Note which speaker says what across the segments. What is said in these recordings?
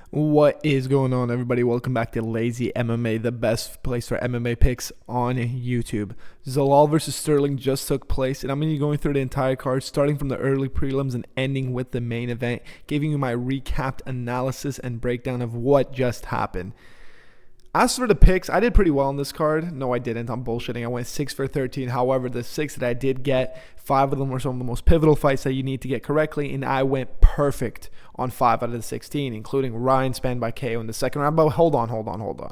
Speaker 1: What is going on, everybody? Welcome back to Lazy MMA, the best place for MMA picks on YouTube. Zalal versus Sterling just took place, and I'm going to be going through the entire card, starting from the early prelims and ending with the main event, giving you my recapped analysis and breakdown of what just happened. As for the picks, I did pretty well on this card. No, I didn't. I'm bullshitting. I went 6 for 13. However, the 6 that I did get, 5 of them were some of the most pivotal fights that you need to get correctly, and I went perfect on 5 out of the 16, including Ryan Spann by KO in the second round. But hold on.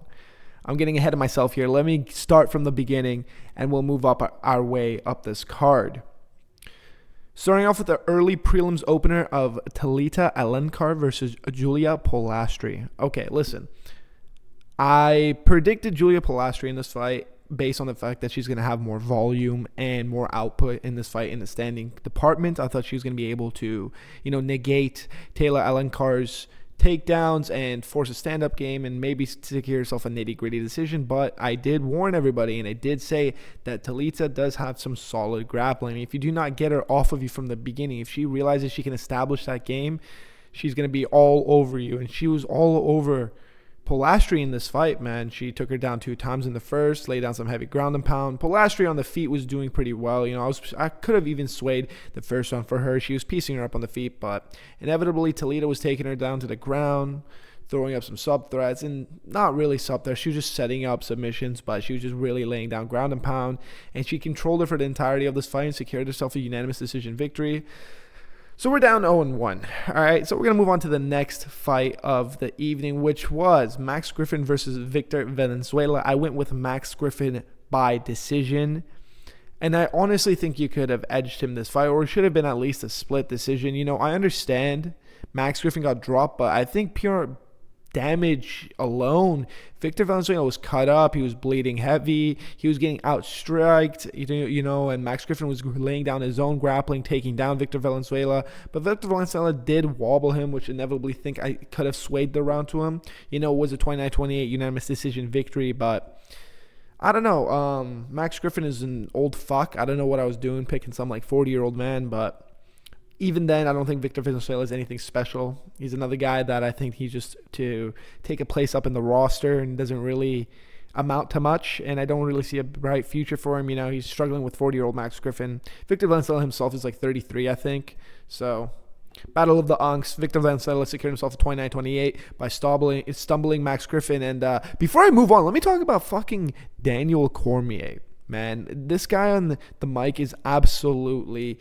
Speaker 1: I'm getting ahead of myself here. Let me start from the beginning, and we'll move up our way up this card. Starting off with the early prelims opener of Talita Alenkar versus Julia Polastri. Okay, listen. I predicted Julia Polastri in this fight based on the fact that she's going to have more volume and more output in this fight in the standing department. I thought she was going to be able to, negate Taylor Alenkar's takedowns and force a stand-up game and maybe secure herself a nitty-gritty decision. But I did warn everybody, and I did say that Talita does have some solid grappling. If you do not get her off of you from the beginning, if she realizes she can establish that game, she's going to be all over you. And she was all over Polastri in this fight, man. She took her down 2 times in the first, laid down some heavy ground and pound. Polastri on the feet was doing pretty well. I could have even swayed the first round for her. She was piecing her up on the feet, but inevitably Talita was taking her down to the ground, throwing up some sub threats, and not really sub threats. She was just setting up submissions, but she was just really laying down ground and pound, and she controlled her for the entirety of this fight and secured herself a unanimous decision victory. So we're down 0-1. All right, so we're going to move on to the next fight of the evening, which was Max Griffin versus Victor Valenzuela. I went with Max Griffin by decision, and I honestly think you could have edged him this fight, or it should have been at least a split decision. I understand Max Griffin got dropped, but I think pure damage alone, Victor Valenzuela was cut up. He was bleeding heavy. He was getting outstriked, and Max Griffin was laying down his own grappling, taking down Victor Valenzuela. But Victor Valenzuela did wobble him, which inevitably think I could have swayed the round to him. It was a 29-28 unanimous decision victory, but I don't know. Max Griffin is an old fuck. I don't know what I was doing picking some 40-year-old man, but even then, I don't think Victor Valenzuela is anything special. He's another guy that I think he's just to take a place up in the roster and doesn't really amount to much, and I don't really see a bright future for him. He's struggling with 40-year-old Max Griffin. Victor Valenzuela himself is 33, I think. So, battle of the unks. Victor Valenzuela secured himself a 29-28 by stumbling Max Griffin. And before I move on, let me talk about fucking Daniel Cormier. Man, this guy on the mic is absolutely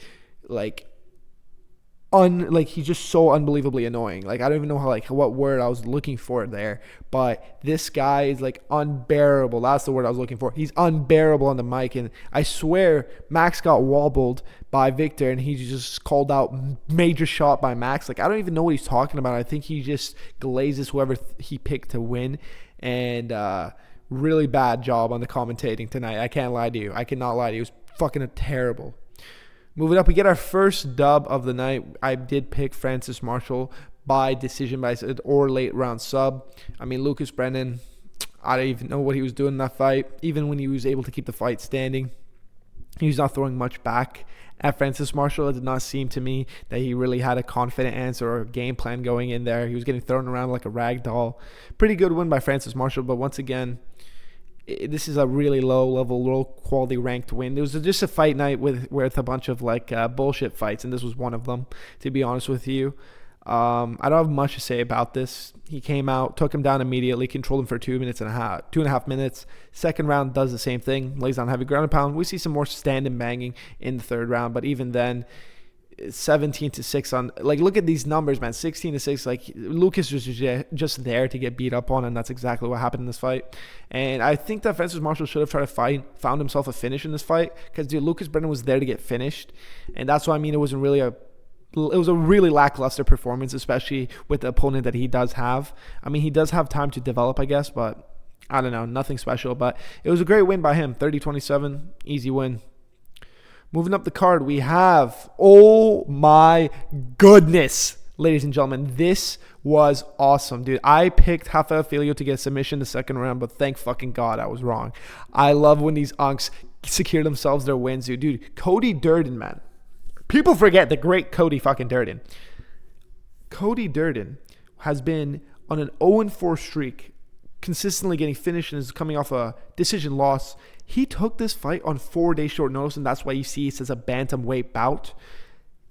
Speaker 1: he's just so unbelievably annoying. I don't even know what word I was looking for there, but this guy is unbearable. That's the word I was looking for. He's unbearable on the mic, and I swear Max got wobbled by Victor, and he just called out major shot by Max. I don't even know what he's talking about. I think he just glazes whoever he picked to win, and really bad job on the commentating tonight. I can't lie to you. I cannot lie to you. It was fucking terrible. Moving up, we get our first dub of the night. I did pick Francis Marshall by decision or late round sub. Lucas Brennan, I don't even know what he was doing in that fight. Even when he was able to keep the fight standing, he was not throwing much back at Francis Marshall. It did not seem to me that he really had a confident answer or a game plan going in there. He was getting thrown around like a rag doll. Pretty good win by Francis Marshall, but once again, this is a really low quality ranked win. It was just a fight night with a bunch of bullshit fights, and this was one of them, to be honest with you. I don't have much to say about this. He came out, took him down immediately, controlled him for 2.5 minutes. Second round does the same thing, lays down heavy ground and pound. We see some more stand and banging in the third round, but even then, 17-6 on look at these numbers, man. 16-6. Lucas was just there to get beat up on, and that's exactly what happened in this fight. And I think that Francis Marshall should have tried to found himself a finish in this fight, because Lucas Brennan was there to get finished, and that's why it was a really lackluster performance, especially with the opponent that he does have. He does have time to develop, I guess, but I don't know, nothing special. But it was a great win by him, 30-27, easy win. Moving up the card, we have, oh my goodness, ladies and gentlemen, this was awesome, dude. I picked Rafael Filho to get a submission the second round, but thank fucking God I was wrong. I love when these unks secure themselves their wins, dude. Dude, Cody Durden, man. People forget the great Cody fucking Durden. Cody Durden has been on an 0-4 streak, consistently getting finished and is coming off a decision loss. He took this fight on 4 days short notice, and that's why you see it says a bantamweight bout.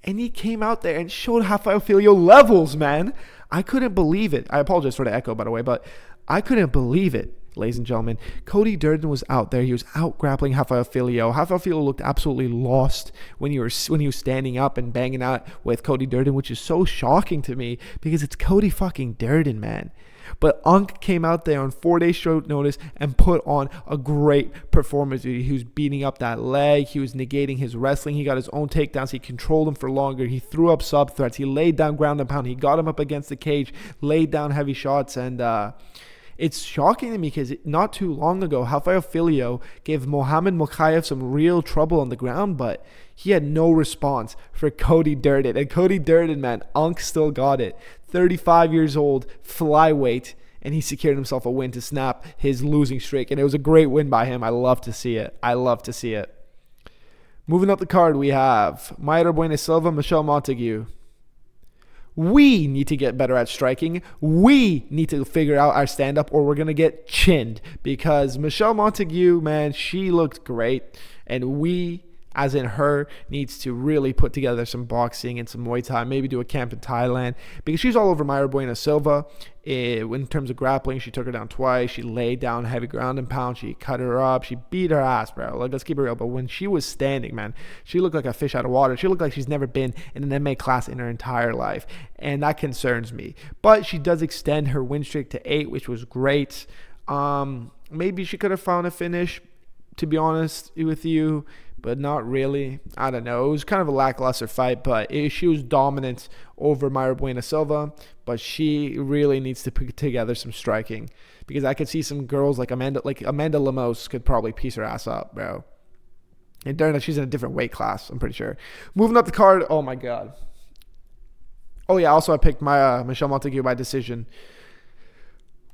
Speaker 1: And he came out there and showed Rafael Filho levels, man. I couldn't believe it. I apologize for the echo, by the way, but I couldn't believe it, ladies and gentlemen. Cody Durden was out there. He was out grappling Rafael Filho. Rafael Filho looked absolutely lost when he was standing up and banging out with Cody Durden, which is so shocking to me because it's Cody fucking Durden, man. But Unk came out there on 4 days short notice and put on a great performance. He was beating up that leg. He was negating his wrestling. He got his own takedowns. He controlled him for longer. He threw up sub threats. He laid down ground and pound. He got him up against the cage, laid down heavy shots, and it's shocking to me because not too long ago, Rafael Filho gave Mohamed Mokaev some real trouble on the ground, but he had no response for Cody Durden. And Cody Durden, man, Unk still got it. 35 years old, flyweight, and he secured himself a win to snap his losing streak. And it was a great win by him. I love to see it. Moving up the card, we have Mayra Bueno Silva, Michelle Montague. We need to get better at striking. We need to figure out our stand-up or we're going to get chinned because Michelle Montague, man, she looked great. And we, as in her, needs to really put together some boxing and some Muay Thai, maybe do a camp in Thailand because she's all over Mayra Bueno Silva. In terms of grappling, she took her down twice. She laid down heavy ground and pound. She cut her up. She beat her ass, bro. Like, let's keep it real. But when she was standing, man, she looked like a fish out of water. She looked like she's never been in an MMA class in her entire life. And that concerns me. But she does extend her win streak to 8, which was great. Maybe she could have found a finish, to be honest with you, but not really. I don't know. It was kind of a lackluster fight, but she was dominant over Mayra Bueno Silva, but she really needs to put together some striking because I could see some girls like Amanda Lemos could probably piece her ass up, bro. And darn it, she's in a different weight class, I'm pretty sure. Moving up the card, oh my God. Oh yeah, also I picked my Michelle Montague by decision.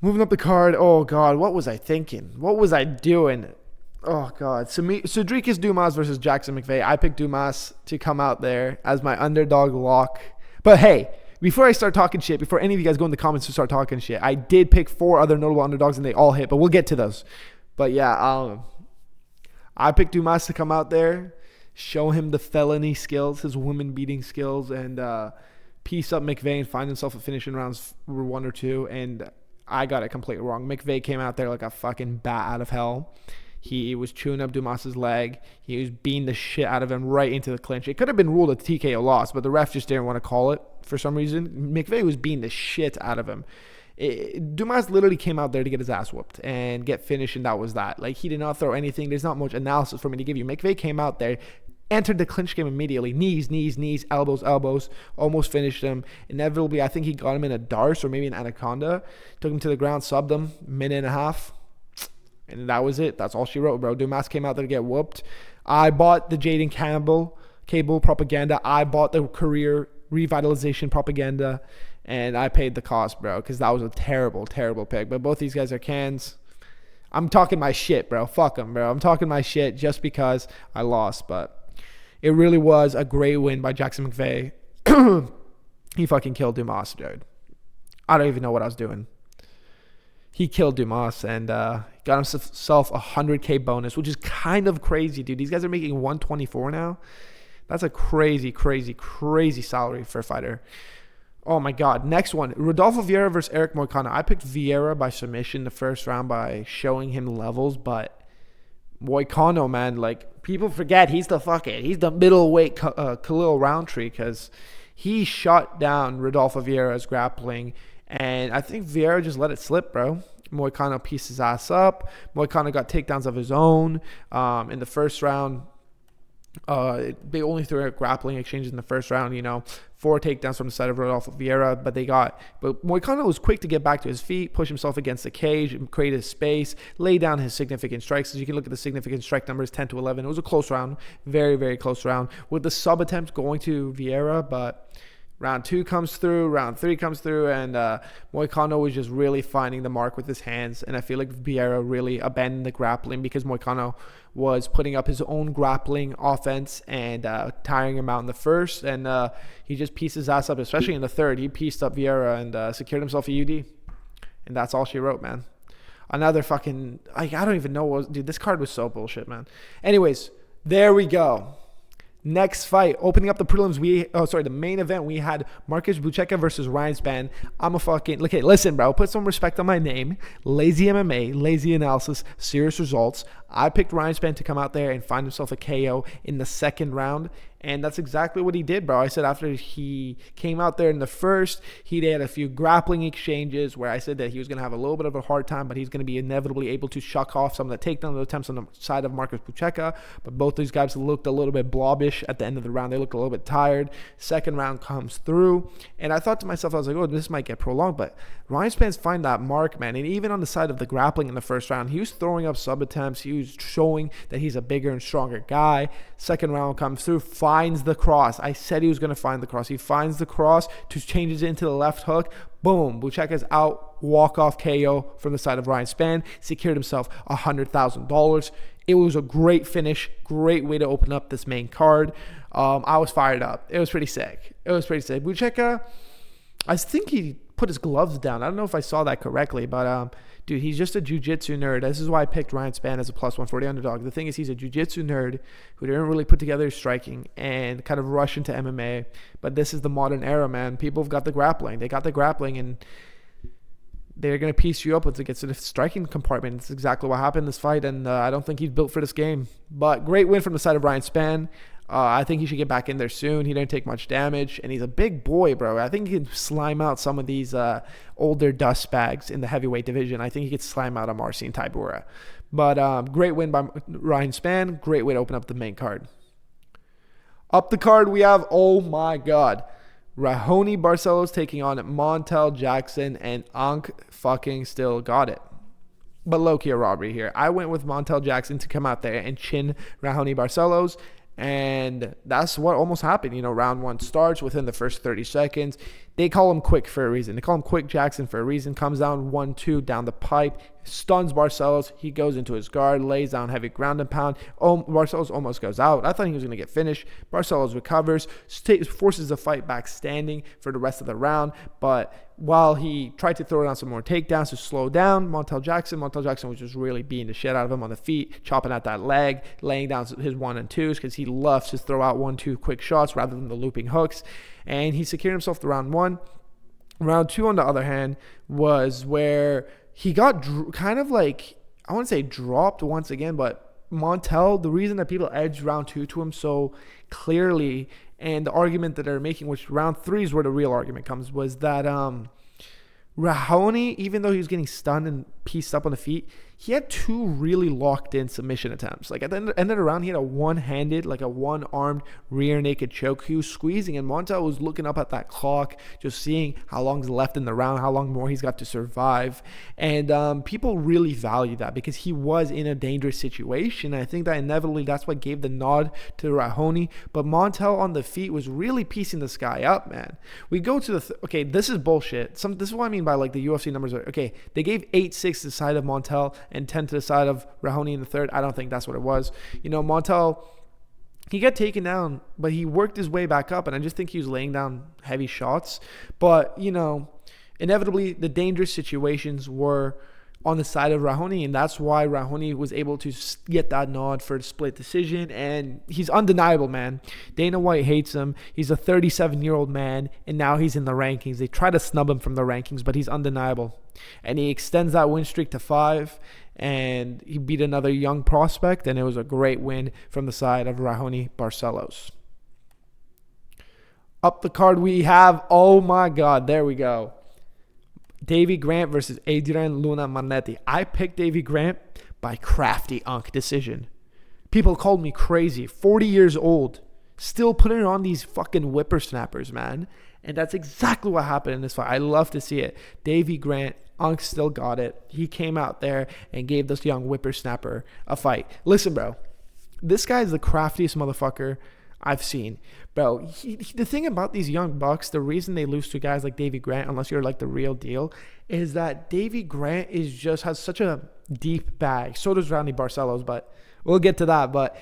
Speaker 1: Moving up the card, oh God, what was I thinking? What was I doing? Oh, God. Cedricus Dumas versus Jackson McVeigh. I picked Dumas to come out there as my underdog lock. But hey, before I start talking shit, before any of you guys go in the comments to start talking shit, I did pick 4 other notable underdogs and they all hit, but we'll get to those. But yeah, I picked Dumas to come out there, show him the felony skills, his women beating skills, and piece up McVeigh and find himself a finish in rounds 1 or 2. And I got it completely wrong. McVeigh came out there like a fucking bat out of hell. He was chewing up Dumas's leg. He was beating the shit out of him right into the clinch. It could have been ruled a TKO loss, but the ref just didn't want to call it for some reason. McVeigh was beating the shit out of him. Dumas literally came out there to get his ass whooped and get finished, and that was that. Like, he did not throw anything. There's not much analysis for me to give you. McVeigh came out there, entered the clinch game immediately. Knees, elbows, almost finished him. Inevitably, I think he got him in a Darce or maybe an Anaconda. Took him to the ground, subbed him, minute and a half. And that was it. That's all she wrote, bro. Dumas came out there to get whooped. I bought the Jaden Cable propaganda. I bought the career revitalization propaganda. And I paid the cost, bro, because that was a terrible, terrible pick. But both these guys are cans. I'm talking my shit, bro. Fuck them, bro. I'm talking my shit just because I lost. But it really was a great win by Jackson McVeigh. He fucking killed Dumas, dude. I don't even know what I was doing. He killed Dumas and got himself a 100K bonus, which is kind of crazy, dude. These guys are making 124 now. That's a crazy, crazy, crazy salary for a fighter. Oh, my God. Next one, Rodolfo Vieira versus Eric Moicano. I picked Vieira by submission the first round by showing him levels, but Moicano, man, like, people forget he's the middleweight Khalil Roundtree because he shut down Rodolfo Vieira's grappling. And I think Vieira just let it slip, bro. Moicano pieced his ass up. Moicano got takedowns of his own in the first round. They only threw a grappling exchange in the first round, 4 takedowns from the side of Rodolfo Vieira, but Moicano was quick to get back to his feet, push himself against the cage, and create his space, lay down his significant strikes. As you can look at the significant strike numbers, 10-11. It was a close round, very, very close round, with the sub attempts going to Vieira, but round 2 comes through, round 3 comes through, and Moicano was just really finding the mark with his hands. And I feel like Vieira really abandoned the grappling because Moicano was putting up his own grappling offense and tiring him out in the first. And he just pieced his ass up, especially in the third. He pieced up Vieira and secured himself a UD. And that's all she wrote, man. Another fucking, like, I don't even know what, dude, this card was so bullshit, man. Anyways, there we go. Next fight, opening up the prelims, the main event, we had Marcus Buchecha versus Ryan Spann. I'm a fucking, okay, listen, bro, put some respect on my name. Lazy MMA, lazy analysis, serious results. I picked Ryan Spann to come out there and find himself a KO in the second round. And that's exactly what he did, bro. I said after he came out there in the first, he had a few grappling exchanges where I said that he was going to have a little bit of a hard time, but he's going to be inevitably able to shuck off some of the takedown attempts on the side of Marcus Buchecha. But both these guys looked a little bit blobbish at the end of the round. They looked a little bit tired. Second round comes through. And I thought to myself, I was like, oh, this might get prolonged. But Ryan Spann's find that mark, man. And even on the side of the grappling in the first round, he was throwing up sub attempts. He was showing that he's a bigger and stronger guy. Second round comes through, finds the cross. I said he was going to find the cross. He finds the cross, changes it into the left hook. Boom. Buchecha's out. Walk-off KO from the side of Ryan Spann. Secured himself $100,000. It was a great finish. Great way to open up this main card. I was fired up. It was pretty sick. Buchecha, I think he put his gloves down. I don't know if I saw that correctly, but dude, he's just a jiu-jitsu nerd. This is why I picked Ryan Spann as a plus 140 underdog. The thing is, he's a jiu-jitsu nerd who didn't really put together his striking and kind of rush into MMA. But this is the modern era, man. People have got the grappling. They got the grappling, and they're going to piece you up once it gets to the striking compartment. It's exactly what happened in this fight, and I don't think he's built for this game. But great win from the side of Ryan Spann. I think he should get back in there soon. He didn't take much damage, and he's a big boy, bro. I think he can slime out some of these older dust bags in the heavyweight division. I think he could slime out a Marcin Tybura. But great win by Ryan Spann. Great way to open up the main card. Up the card, we have, oh my God, Raoni Barcelos taking on Montel Jackson, and Ankh fucking still got it. But low-key a robbery here. I went with Montel Jackson to come out there and chin Raoni Barcelos. And that's what almost happened. You know, round one starts within the first 30 seconds. They call him quick for a reason. They call him Quick Jackson for a reason. Comes down 1-2 down the pipe. Stuns Barcelos. He goes into his guard. Lays down heavy ground and pound. Barcelos almost goes out. I thought he was going to get finished. Barcelos recovers. Forces the fight back standing for the rest of the round. But while he tried to throw down some more takedowns to slow down Montel Jackson was just really beating the shit out of him on the feet, chopping at that leg, laying down his 1 and 2s because he loves to throw out 1-2 quick shots rather than the looping hooks. And he secured himself the round 1. Round 2, on the other hand, was where he got kind of like, I wouldn't say dropped once again, but Montel, the reason that people edged round 2 to him so clearly, and the argument that they're making, which round 3 is where the real argument comes, was that Raoni, even though he was getting stunned and pieced up on the feet, he had 2 really locked-in submission attempts. Like, at the end of the round, he had a one-handed, like a one-armed rear naked choke. He was squeezing, and Montel was looking up at that clock, just seeing how long's left in the round, how long more he's got to survive. And people really value that because he was in a dangerous situation. I think that inevitably that's what gave the nod to Raoni. But Montel on the feet was really piecing this guy up, man. We go to the okay, this is bullshit. This is what I mean by like the UFC numbers. Okay, they gave 8-6 to the side of Montel and 10 to the side of Raoni in the third. I don't think that's what it was. You know, Montel, he got taken down, but he worked his way back up, and I just think he was laying down heavy shots. But, you know, inevitably the dangerous situations were on the side of Raoni, and that's why Raoni was able to get that nod for the split decision. And he's undeniable, man. Dana White hates him. He's a 37-year-old man, and now he's in the rankings. They try to snub him from the rankings, but he's undeniable. And he extends that win streak to 5, and he beat another young prospect, and it was a great win from the side of Raoni Barcelos. Up the card we have, oh my God, there we go. Davy Grant versus Adrian Luna Manetti. I picked Davy Grant by crafty Ankh decision. People called me crazy. 40 years old. Still putting on these fucking whippersnappers, man. And that's exactly what happened in this fight. I love to see it. Davy Grant, Ankh still got it. He came out there and gave this young whippersnapper a fight. Listen, bro. This guy is the craftiest motherfucker I've seen. Bro, the thing about these young bucks, the reason they lose to guys like Davy Grant, unless you're like the real deal, is that Davy Grant has such a deep bag. So does Raoni Barcelos, but we'll get to that. But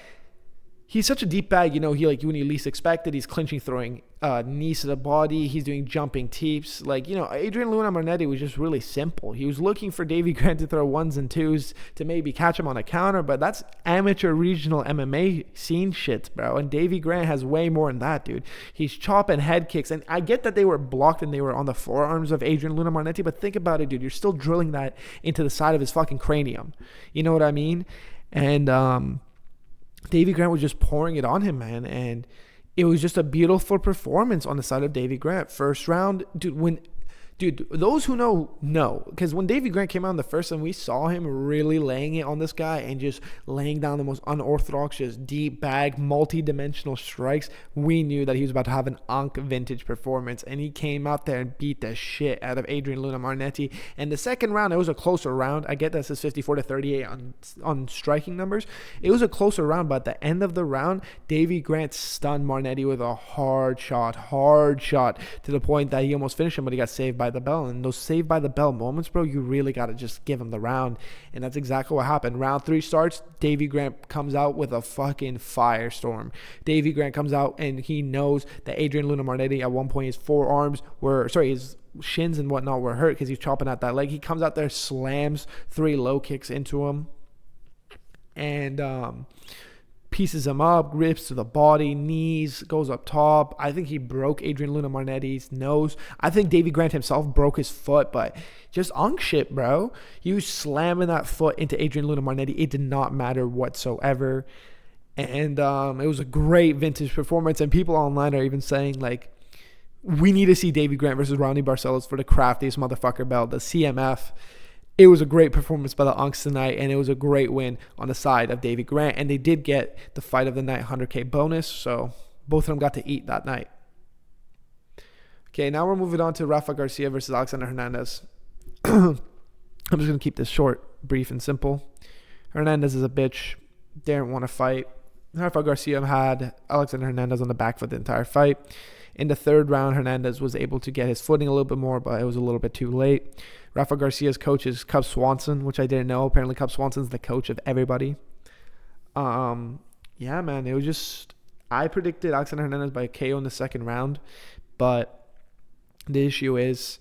Speaker 1: he's such a deep bag, he like when you least expect it, he's clinching, throwing knees to the body, he's doing jumping teeps. Like, Adrian Luna Marnetti was just really simple. He was looking for Davy Grant to throw ones and twos to maybe catch him on a counter, but that's amateur regional MMA scene shit, bro. And Davy Grant has way more than that, dude. He's chopping head kicks, and I get that they were blocked and they were on the forearms of Adrian Luna Marnetti, but think about it, dude. You're still drilling that into the side of his fucking cranium. You know what I mean? And Davy Grant was just pouring it on him, man, and it was just a beautiful performance on the side of Davy Grant. First round, dude, those who know, because when Davy Grant came out in the first one, we saw him really laying it on this guy and just laying down the most unorthodox, just deep bag, multi-dimensional strikes. We knew that he was about to have an Ankh vintage performance, and he came out there and beat the shit out of Adrian Luna Marnetti. And the second round, it was a closer round. I get that says 54-38 on striking numbers. It was a closer round, but at the end of the round, Davy Grant stunned Marnetti with a hard shot to the point that he almost finished him, but he got saved by the bell. And those saved by the bell moments, bro, you really got to just give him the round. And that's exactly what happened. Round 3 starts, Davy Grant comes out with a fucking firestorm. Davy Grant comes out and he knows that Adrian Luna Marnetti at one point his shins and whatnot were hurt because he's chopping at that leg. He comes out there, slams 3 low kicks into him, and pieces him up, rips to the body, knees, goes up top. I think he broke Adrian Luna Marnetti's nose. I think Davy Grant himself broke his foot, but just Ankh shit, bro. He was slamming that foot into Adrian Luna Marnetti. It did not matter whatsoever. And it was a great vintage performance. And people online are even saying, like, we need to see Davy Grant versus Ronnie Barcelos for the craftiest motherfucker belt, the CMF. It was a great performance by the Unks tonight, and it was a great win on the side of Davy Grant. And they did get the fight of the night 100K bonus, so both of them got to eat that night. Okay, now we're moving on to Rafa Garcia versus Alexander Hernandez. I'm just going to keep this short, brief, and simple. Hernandez is a bitch. Didn't want to fight. Rafa Garcia had Alexander Hernandez on the back foot the entire fight. In the third round, Hernandez was able to get his footing a little bit more, but it was a little bit too late. Rafa Garcia's coach is Cub Swanson, which I didn't know. Apparently, Cub Swanson's the coach of everybody. Yeah, man, it was just... I predicted Alexander Hernandez by a KO in the second round, but the issue is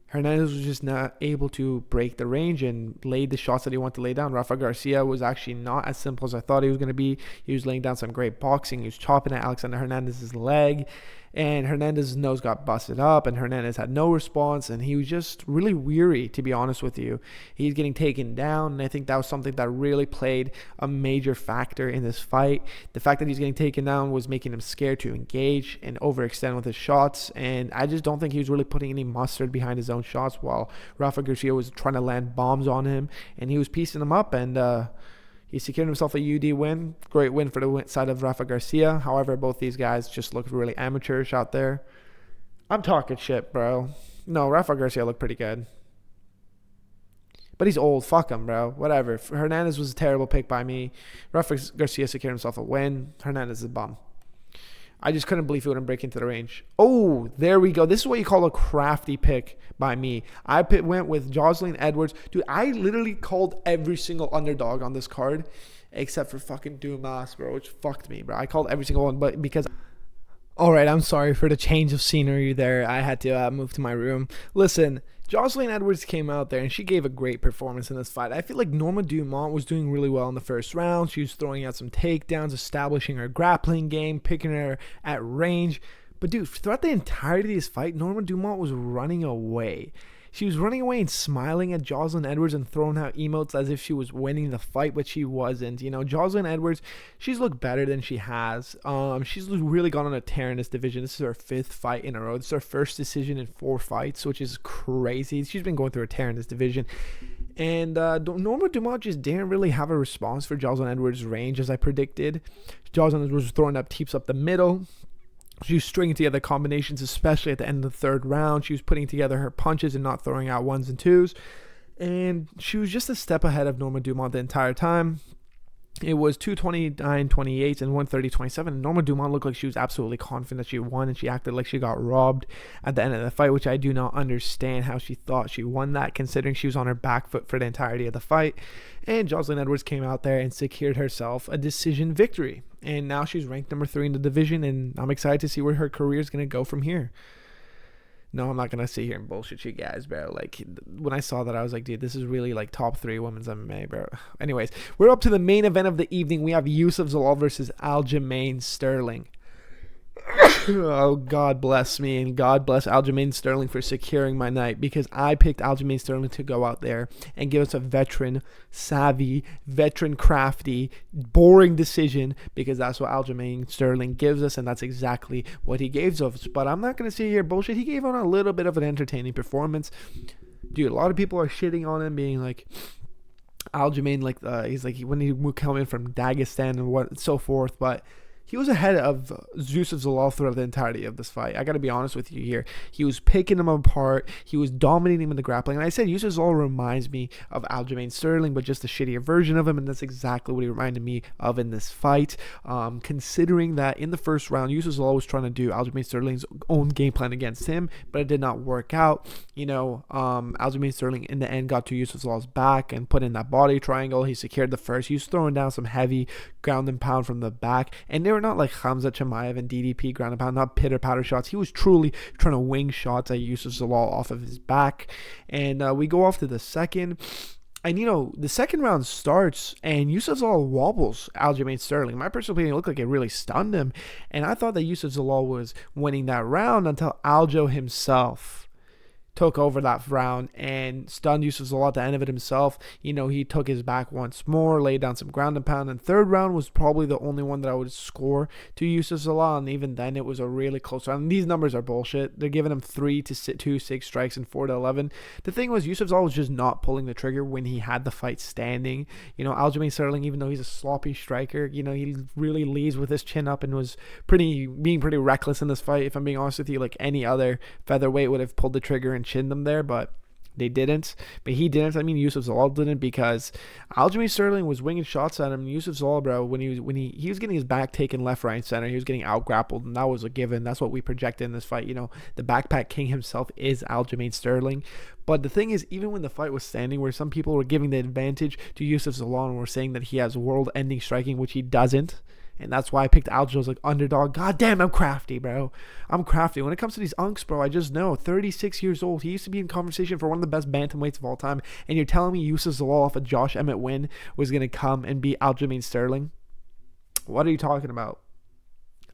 Speaker 1: Hernandez was just not able to break the range and lay the shots that he wanted to lay down. Rafa Garcia was actually not as simple as I thought he was going to be. He was laying down some great boxing. He was chopping at Alexander Hernandez's leg, and Hernandez's nose got busted up, and Hernandez had no response, and he was just really weary, to be honest with you. He's getting taken down, and I think that was something that really played a major factor in this fight. The fact that he's getting taken down was making him scared to engage and overextend with his shots, and I just don't think he was really putting any mustard behind his own shots while Rafa Garcia was trying to land bombs on him, and he was piecing them up, and he secured himself a UD win. Great win for the side of Rafa Garcia. However, both these guys just looked really amateurish out there. I'm talking shit, bro. No, Rafa Garcia looked pretty good. But he's old. Fuck him, bro. Whatever. Hernandez was a terrible pick by me. Rafa Garcia secured himself a win. Hernandez is a bum. I just couldn't believe he wouldn't break into the range. Oh, there we go. This is what you call a crafty pick by me. I went with Jocelyn Edwards. Dude, I literally called every single underdog on this card except for fucking Dumas, bro, which fucked me, bro. I called every single one, but because... All right, I'm sorry for the change of scenery there. I had to move to my room. Listen, Jocelyn Edwards came out there and she gave a great performance in this fight. I feel like Norma Dumont was doing really well in the first round. She was throwing out some takedowns, establishing her grappling game, picking her at range. But dude, throughout the entirety of this fight, Norma Dumont was running away. She was running away and smiling at Jocelyn Edwards and throwing out emotes as if she was winning the fight, but she wasn't. You know, Jocelyn Edwards, she's looked better than she has. She's really gone on a tear in this division. This is her 5th fight in a row. This is her first decision in 4 fights, which is crazy. She's been going through a tear in this division. And Norma Dumont just didn't really have a response for Jocelyn Edwards' range as I predicted. Jocelyn Edwards was throwing up teeps up the middle. She was stringing together combinations, especially at the end of the 3rd round. She was putting together her punches and not throwing out ones and twos. And she was just a step ahead of Norma Dumont the entire time. It was 229-28 and 130-27. And Norma Dumont looked like she was absolutely confident that she won, and she acted like she got robbed at the end of the fight, which I do not understand how she thought she won that, considering she was on her back foot for the entirety of the fight. And Jocelyn Edwards came out there and secured herself a decision victory. and now she's ranked number 3 in the division, and I'm excited to see where her career is going to go from here. No, I'm not going to sit here and bullshit you guys, bro. Like, when I saw that, I was like, dude, this is really, like, top 3 women's MMA, bro. Anyways, we're up to the main event of the evening. We have Yusuf Zalal versus Aljamain Sterling. Oh, God bless me, and God bless Aljamain Sterling for securing my night, because I picked Aljamain Sterling to go out there and give us a veteran savvy, veteran crafty, boring decision, because that's what Aljamain Sterling gives us, and that's exactly what he gave us. But I'm not going to sit here bullshit. He gave on a little bit of an entertaining performance. Dude, a lot of people are shitting on him, being like, Aljamain, like, he's like, when he would come in from Dagestan and what so forth, but he was ahead of Yusuf Zalal throughout the entirety of this fight. I got to be honest with you here. He was picking him apart. He was dominating him in the grappling. And I said Yusuf Zalal reminds me of Aljamain Sterling, but just a shittier version of him. And that's exactly what he reminded me of in this fight. Considering that in the first round, Yusuf Zalal was trying to do Aljamain Sterling's own game plan against him, but it did not work out. Aljamain Sterling in the end got to Yusuf Zalal's back and put in that body triangle. He secured the first. He was throwing down some heavy ground and pound from the back. And they were not like Khamzat Chimaev and DDP ground and pound, not pitter-patter shots. He was truly trying to wing shots at Yusuf Zalal off of his back. And we go off to the second. And, the second round starts, and Yusuf Zalal wobbles Aljamain Sterling. My personal opinion, looked like it really stunned him. And I thought that Yusuf Zalal was winning that round until Aljo himself took over that round and stunned Yusuf Zalal at the end of it himself. He took his back once more, laid down some ground and pound, and third round was probably the only one that I would score to Yusuf Zalal, and even then it was a really close round. And these numbers are bullshit. They're giving him 3-2 6 strikes and 4-11. The thing was, Yusuf Zalal was just not pulling the trigger when he had the fight standing. Aljamain Sterling, even though he's a sloppy striker, he really leads with his chin up and was being pretty reckless in this fight. If I'm being honest with you, like any other featherweight would have pulled the trigger and chinned them there, but they didn't. But he didn't. I mean, Yusuf Zalal didn't, because Aljamain Sterling was winging shots at him. Yusuf Zalal, bro, when he was getting his back taken left, right, and center, he was getting out grappled, and that was a given. That's what we projected in this fight. The backpack king himself is Aljamain Sterling. But the thing is, even when the fight was standing, where some people were giving the advantage to Yusuf Zalal and were saying that he has world-ending striking, which he doesn't. And that's why I picked Aljo as like underdog. God damn, I'm crafty, bro. I'm crafty. When it comes to these unks, bro, I just know. 36 years old. He used to be in conversation for one of the best bantamweights of all time. And you're telling me Yusuf Zalal off a Josh Emmett win was going to come and beat Aljamain Sterling? What are you talking about?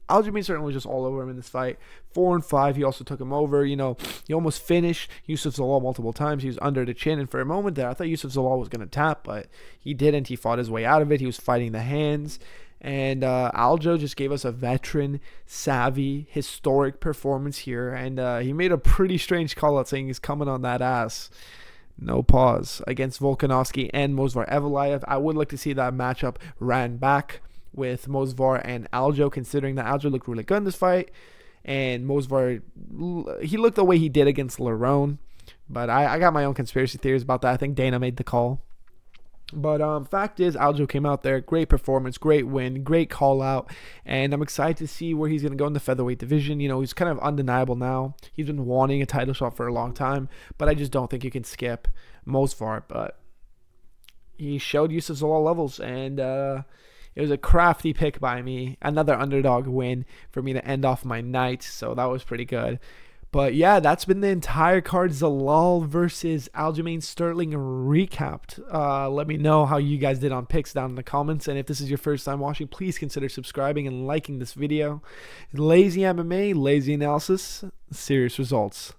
Speaker 1: Aljamain Sterling was just all over him in this fight. 4-5. He also took him over. He almost finished Yusuf Zalal multiple times. He was under the chin. And for a moment there, I thought Yusuf Zalal was going to tap, but he didn't. He fought his way out of it. He was fighting the hands. And Aljo just gave us a veteran, savvy, historic performance here. And he made a pretty strange call out saying he's coming on that ass. No pause. Against Volkanovski and Movsar Evliya. I would like to see that matchup ran back with Movsar and Aljo, considering that Aljo looked really good in this fight. And Movsar, he looked the way he did against Lerone. But I got my own conspiracy theories about that. I think Dana made the call. But fact is, Aljo came out there, great performance, great win, great call out, and I'm excited to see where he's going to go in the featherweight division. He's kind of undeniable now. He's been wanting a title shot for a long time, but I just don't think you can skip Movsar. But he showed Yusuf Zalal levels, and it was a crafty pick by me. Another underdog win for me to end off my night, so that was pretty good. But yeah, that's been the entire card. Zalal versus Aljamain Sterling recapped. Let me know how you guys did on picks down in the comments. And if this is your first time watching, please consider subscribing and liking this video. Lazy MMA, lazy analysis, serious results.